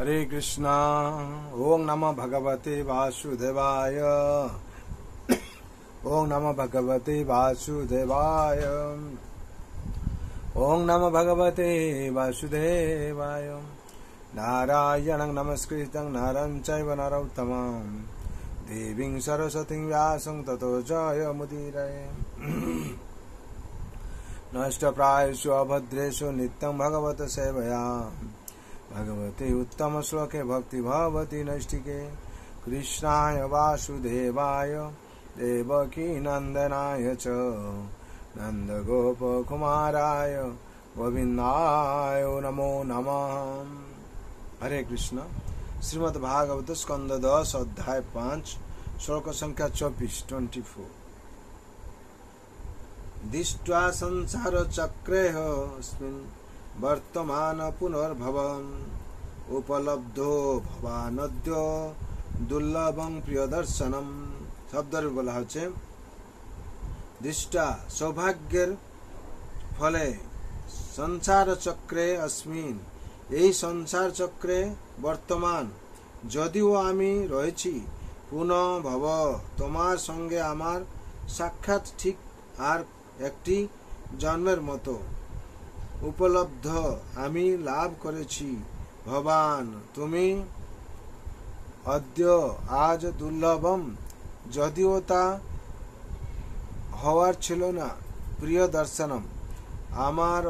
हरे कृष्णा। ओम नमः भगवते वासुदेवाय। ओम नमः भगवते वासुदेवाय। ओम नमः भगवते वासुदेवाय। नारायणं नमस्कृतं नरं चैव नरोत्तमं देवीं सरस्वतीं व्यासं ततो जयमुदीरये। नष्टप्रायेषु अभद्रेषु नित्यं भगवत सेवया भगवते उत्तम श्लोके भक्ति भवति नैष्टिके। कृष्णाय वासुदेवाय देवकी नंदनाय च नंदगोपकुमाराय गोविंदाय नमो नमः। हरे कृष्ण। श्रीमद् भागवत स्कंद 10 अध्याय 5 श्लोक संख्या 24। दिष्ट्वा संसार चक्रेऽस्मिन् वर्तमान पुनर्भवम् उपलब्धो भवानद्य दुर्लभं प्रियदर्शनम। शब्द बोला হচ্ছে दृष्टा सौभाग्যের ফলে संसार चक्रे अस्मिन् এই संसार चक्रे বর্তমান যদিও আমি রয়েছি পুনঃ ভব তোমার সঙ্গে আমার সাক্ষাৎ ঠিক আর একটি জন্মের মতো। উপলব্ধ আমি লাভ করেছি ভবান তুমি অদ্য আজ দুর্লভম যদিও তা হওয়ার ছিল না প্রিয় দর্শনম আমার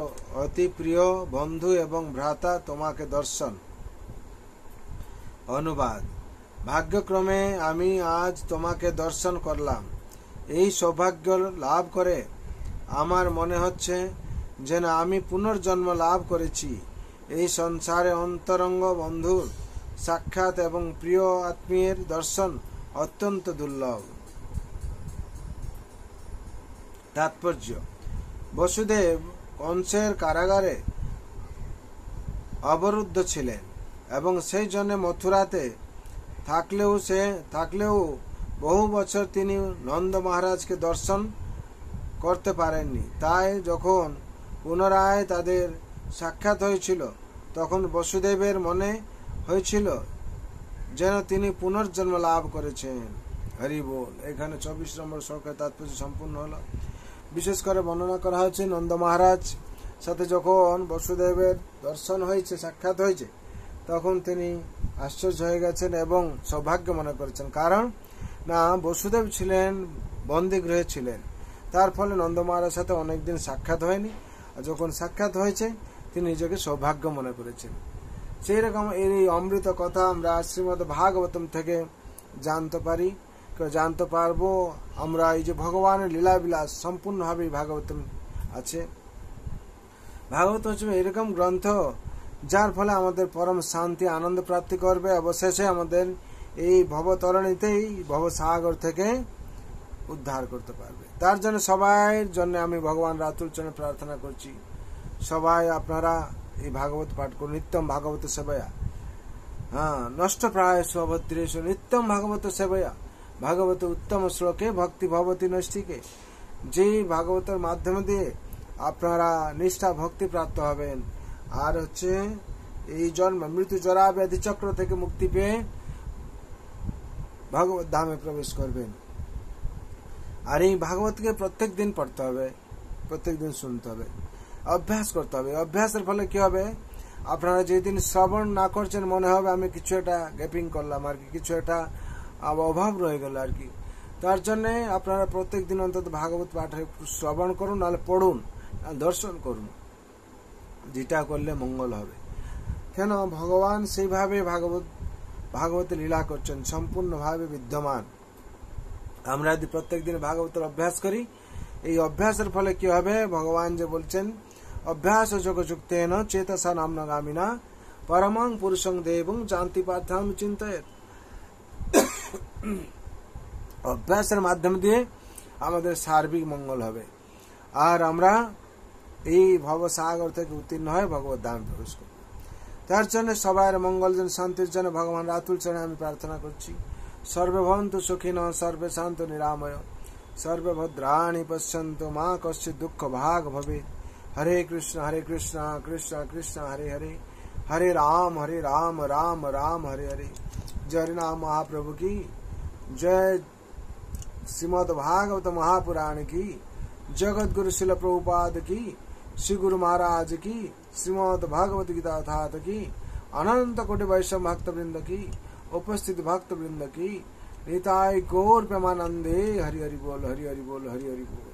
অতি প্রিয় বন্ধু এবং ভ্রাতা তোমাকে দর্শন। অনুবাদ। ভাগ্যক্রমে আমি আজ তোমাকে দর্শন করলাম। এই সৌভাগ্য লাভ করে আমার মনে হচ্ছে যেন আমি পুনর্জন্ম লাভ করেছি। এই সংসারে অন্তরঙ্গ বন্ধুর সাক্ষাৎ এবং প্রিয় আত্মীয়ের দর্শন অত্যন্ত দুর্লভ। তাৎপর্য। বসুদেব কংসের কারাগারে অবরুদ্ধ ছিলেন এবং সেই জন্য মথুরাতে থাকলেও বহু বছর তিনি নন্দ মহারাজকে দর্শন করতে পারেননি। তাই যখন পুনরায় তাদের সাক্ষাৎ হয়েছিল তখন বসুদেবের মনে হয়েছিল যেন তিনি পুনর্জন্ম লাভ করেছেন। হরি বল। এখানে 24 নম্বর শ্লোকের তাৎপর্য সম্পূর্ণ হলো। বিশেষ করে বর্ণনা করা হয়েছে নন্দ মহারাজ সাথে যখন বসুদেবের দর্শন হয়েছে সাক্ষাৎ হয়েছে তখন তিনি আশ্চর্য হয়ে গেছেন এবং সৌভাগ্য মনে করেছেন। কারণ না বসুদেব ছিলেন বন্দিগৃহে ছিলেন, তার ফলে নন্দ মহারাজের সাথে অনেকদিন সাক্ষাৎ হয়নি। যখন সাক্ষাৎ হয়েছে তিনি নিজেকে সৌভাগ্য মনে করেছেন। সেই রকম এই অমৃত কথা আমরা শ্রীমদ্ ভাগবতম থেকে জানতে পারবো। আমরা এই যে ভগবানের লীলাবিলাস সম্পূর্ণভাবে ভাগবতম আছে। ভাগবত হচ্ছে এরকম গ্রন্থ যার ফলে আমাদের পরম শান্তি আনন্দ প্রাপ্তি করবে। অবশেষে আমাদের এই ভবতরণীতেই ভবসাগর থেকে উদ্ধার করতে পারবে। তার জন্য সবাইয়ের জন্য আমি ভগবান রাতুল চরণে প্রার্থনা করছি সবাই আপনারা এই ভাগবত পাঠ করুন। নিত্যম ভাগবত সেবয়া। নষ্ট প্রায় অভদ্রেষু নিত্যম ভাগবত সেবয়া ভাগবত উত্তম শ্লোকে ভক্তি ভবতি নৈষ্টিকে। যে ভাগবতের মাধ্যমে দিয়ে আপনারা নিষ্ঠা ভক্তি প্রাপ্ত হবেন আর হচ্ছে এই জন্ম মৃত্যু জরা ব্যাধি চক্র থেকে মুক্তি পেয়ে ভগবত ধামে প্রবেশ করবেন। আর এই ভাগবতকে প্রত্যেক দিন পড়তে হবে, প্রত্যেক দিন শুনতে হবে, অভ্যাস করতে হবে। অভ্যাসের ফলে কি হবে, আপনারা যেদিন শ্রবণ না করছেন মনে হবে আমি কিছু একটা গ্যাপিং করলাম আর কি, কিছু একটা অভাব রয়ে গেল আর কি। তার জন্য আপনারা প্রত্যেক দিন অন্তত ভাগবত পাঠে শ্রবণ করুন, নাহলে পড়ুন, দর্শন করুন, যেটা করলে মঙ্গল হবে। কেন ভগবান সেইভাবে ভাগবতে লীলা করছেন, সম্পূর্ণভাবে বিদ্যমান। আমরা যদি প্রত্যেক দিন ভাগবতের অভ্যাস করি, এই অভ্যাসের ফলে কি হবে, ভগবান যে বলছেন অভ্যাস যোগযুক্তেন চেতসা নামনাগামিনা পরমং পুরুষং দেবং জানতি পার্থাম চিন্তয়েৎ। অভ্যাসের মাধ্যম দিয়ে আমাদের সার্বিক মঙ্গল হবে আর আমরা এই ভবসাগর থেকে উত্তীর্ণ হয়ে ভগবত ধামে প্রবেশ করব। তার জন্য সবার মঙ্গল জন শান্তির জন্য ভগবান রাতুল চরণে আমি প্রার্থনা করছি। সর্বে ভবন্তু সুখিনঃ সর্বে শান্তু নিরাময় সর্বে ভদ্রাণি পশ্যন্তু মা কশ্চিৎ দুঃখ ভাগ ভবেৎ। হরে কৃষ্ণ কৃষ্ণ কৃষ্ণ হরে হরে हरे राम राम राम हरे हरे। जय हरिनाम महाप्रभु की जय। श्रीमद् भागवत महापुराण की, जगत गुरु शिल प्रभुपाद की, श्री गुरु महाराज की, श्रीमद् भागवत गीता अथात की, अनंत कोटि वैष्णव भक्त वृंद की, उपस्थित भक्त वृंद की, निताय गौर प्रेमानंदे। हरि हरि बोल, हरि हरि बोल, हरि हरि बोल।